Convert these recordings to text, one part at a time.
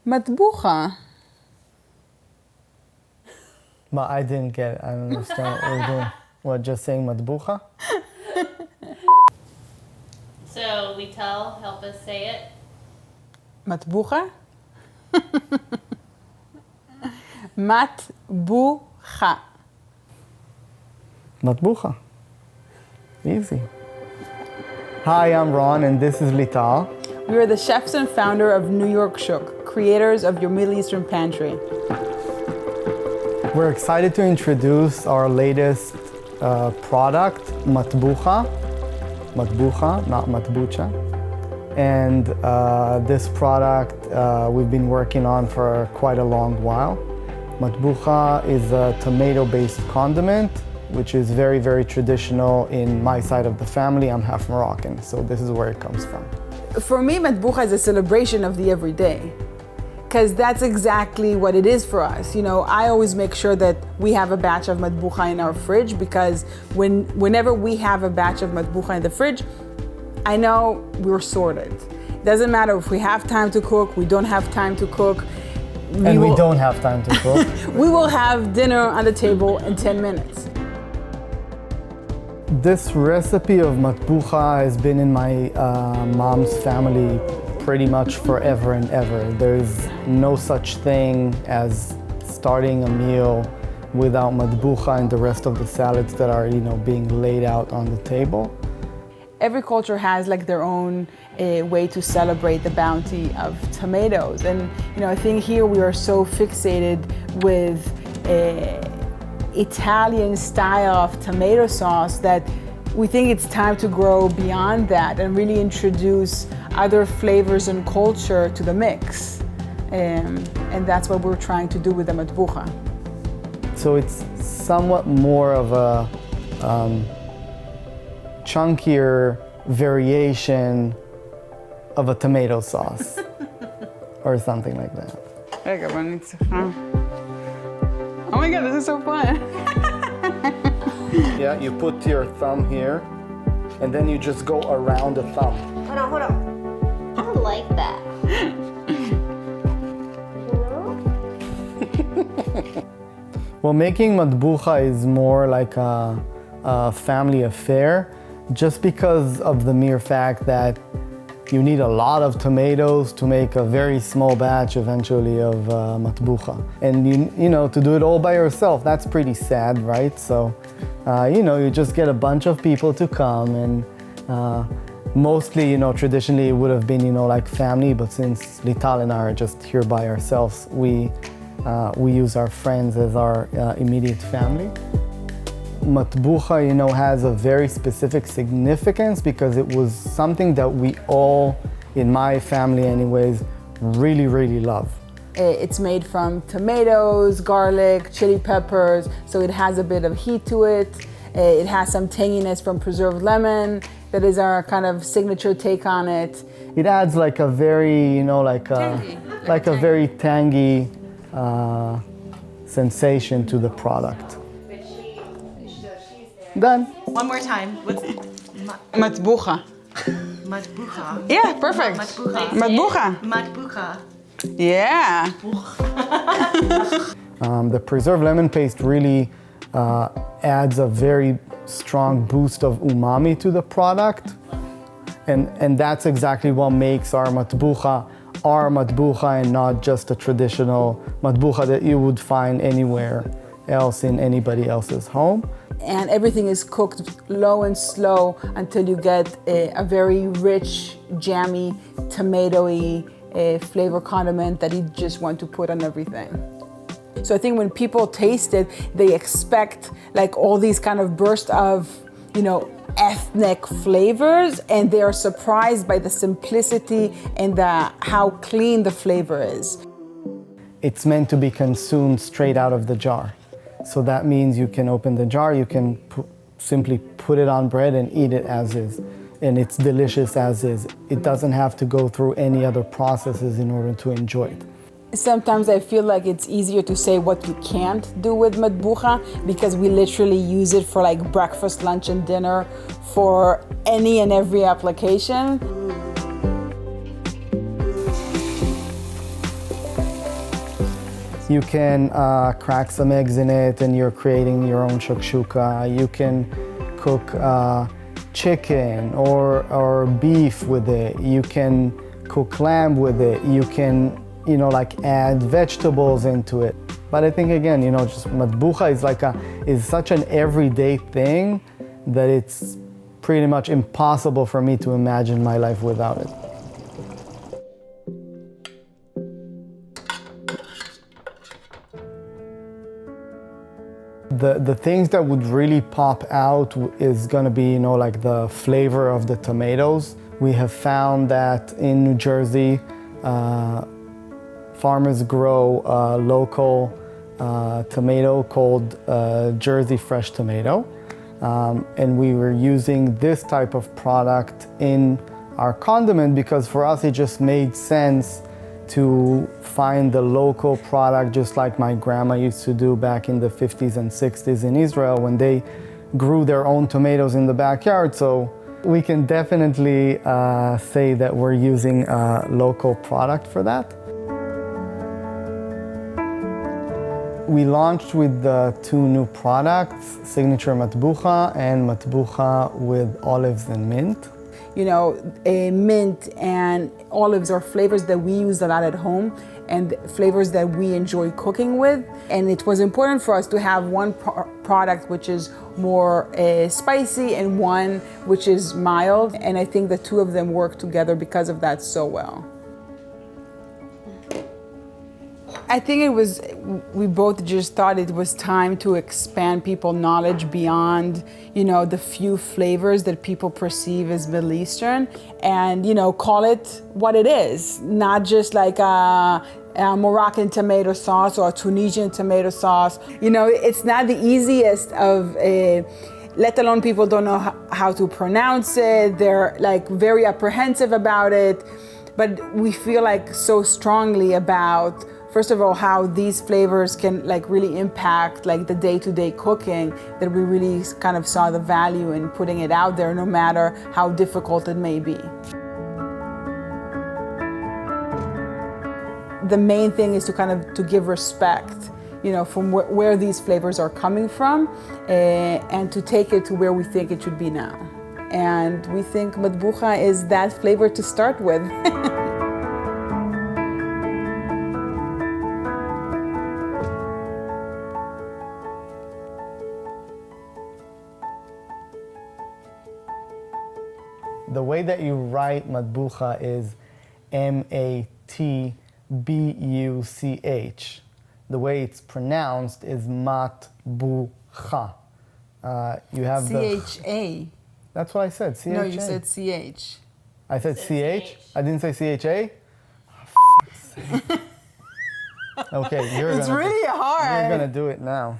Matbucha. But I didn't get it. I don't understand what we're doing. What, just saying matbucha? So Lital, help us say it. Matbucha? Matbucha. Matbucha. Easy. Hi, I'm Ron, and this is Lital. We are the chefs and founder of New York Shuk, creators of your Middle Eastern pantry. We're excited to introduce our latest product, matbucha. Matbucha, not matbucha. And this product we've been working on for quite a long while. Matbucha is a tomato-based condiment, which is very, very traditional in my side of the family. I'm half Moroccan, so this is where it comes from. For me, matbucha is a celebration of the everyday, because that's exactly what it is for us. You know, I always make sure that we have a batch of matbucha in our fridge, because whenever we have a batch of matbucha in the fridge, I know we're sorted. It doesn't matter if we have time to cook, we don't have time to cook. We don't have time to cook. We will have dinner on the table in 10 minutes. This recipe of matbucha has been in my mom's family pretty much forever and ever. There's no such thing as starting a meal without matbucha and the rest of the salads that are, being laid out on the table. Every culture has like their own way to celebrate the bounty of tomatoes. And I think here we are so fixated with Italian style of tomato sauce that we think it's time to grow beyond that and really introduce other flavors and culture to the mix. And that's what we're trying to do with the matbucha. So it's somewhat more of a chunkier variation of a tomato sauce or something like that. Oh my God, this is so fun. Yeah, you put your thumb here and then you just go around the thumb. Hold on. I like that. Well, making matbucha is more like a family affair, just because of the mere fact that you need a lot of tomatoes to make a very small batch eventually of matbucha. And to do it all by yourself, that's pretty sad, right? So, you just get a bunch of people to come, and mostly, traditionally it would have been, like family, but since Lital and I are just here by ourselves, we use our friends as our immediate family. Matbucha, has a very specific significance because it was something that we all, in my family anyways, really, really love. It's made from tomatoes, garlic, chili peppers, so it has a bit of heat to it. It has some tanginess from preserved lemon. That is our kind of signature take on it. It adds like a very, a very tangy sensation to the product. Done. One more time. What's Matbucha. matbucha? Yeah, perfect. Matbucha. Matbucha. Yeah. The preserved lemon paste really adds a very strong boost of umami to the product. And that's exactly what makes our matbucha and not just a traditional matbucha that you would find anywhere else in anybody else's home. And everything is cooked low and slow until you get a very rich, jammy, tomatoey flavor condiment that you just want to put on everything. So I think when people taste it, they expect like all these kind of bursts of, ethnic flavors, and they are surprised by the simplicity and how clean the flavor is. It's meant to be consumed straight out of the jar. So that means you can open the jar, you can simply put it on bread and eat it as is. And it's delicious as is. It doesn't have to go through any other processes in order to enjoy it. Sometimes I feel like it's easier to say what you can't do with matbucha because we literally use it for like breakfast, lunch, and dinner for any and every application. You can crack some eggs in it and you're creating your own shakshuka. You can cook chicken or beef with it. You can cook lamb with it. You can, like add vegetables into it. But I think again, just matbucha is such an everyday thing that it's pretty much impossible for me to imagine my life without it. The things that would really pop out is gonna be, like the flavor of the tomatoes. We have found that in New Jersey, farmers grow a local tomato called Jersey fresh tomato. And we were using this type of product in our condiment because for us it just made sense to find the local product, just like my grandma used to do back in the 50s and 60s in Israel when they grew their own tomatoes in the backyard. So we can definitely say that we're using a local product for that. We launched with the two new products, Signature Matbucha and Matbucha with olives and mint. Mint and olives are flavors that we use a lot at home and flavors that we enjoy cooking with. And it was important for us to have one product which is more spicy and one which is mild. And I think the two of them work together because of that so well. I think we both just thought it was time to expand people's knowledge beyond, the few flavors that people perceive as Middle Eastern and, call it what it is. Not just like a Moroccan tomato sauce or a Tunisian tomato sauce. It's not the easiest of, let alone people don't know how to pronounce it. They're like very apprehensive about it. But we feel like so strongly about, first of all, how these flavors can really impact the day-to-day cooking that we really kind of saw the value in putting it out there no matter how difficult it may be. The main thing is to give respect, from where these flavors are coming from and to take it to where we think it should be now. And we think matbucha is that flavor to start with. The way that you write matbucha is M-A-T-B-U-C-H. The way it's pronounced is matbucha. You have C-H-A. That's what I said, C-H-A. No, you said C-H. I said C-H? I didn't say C-H-A? Okay, it's really hard. You're gonna do it now.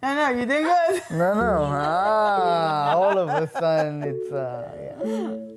No, you did good. No. All of a sudden it's, yeah.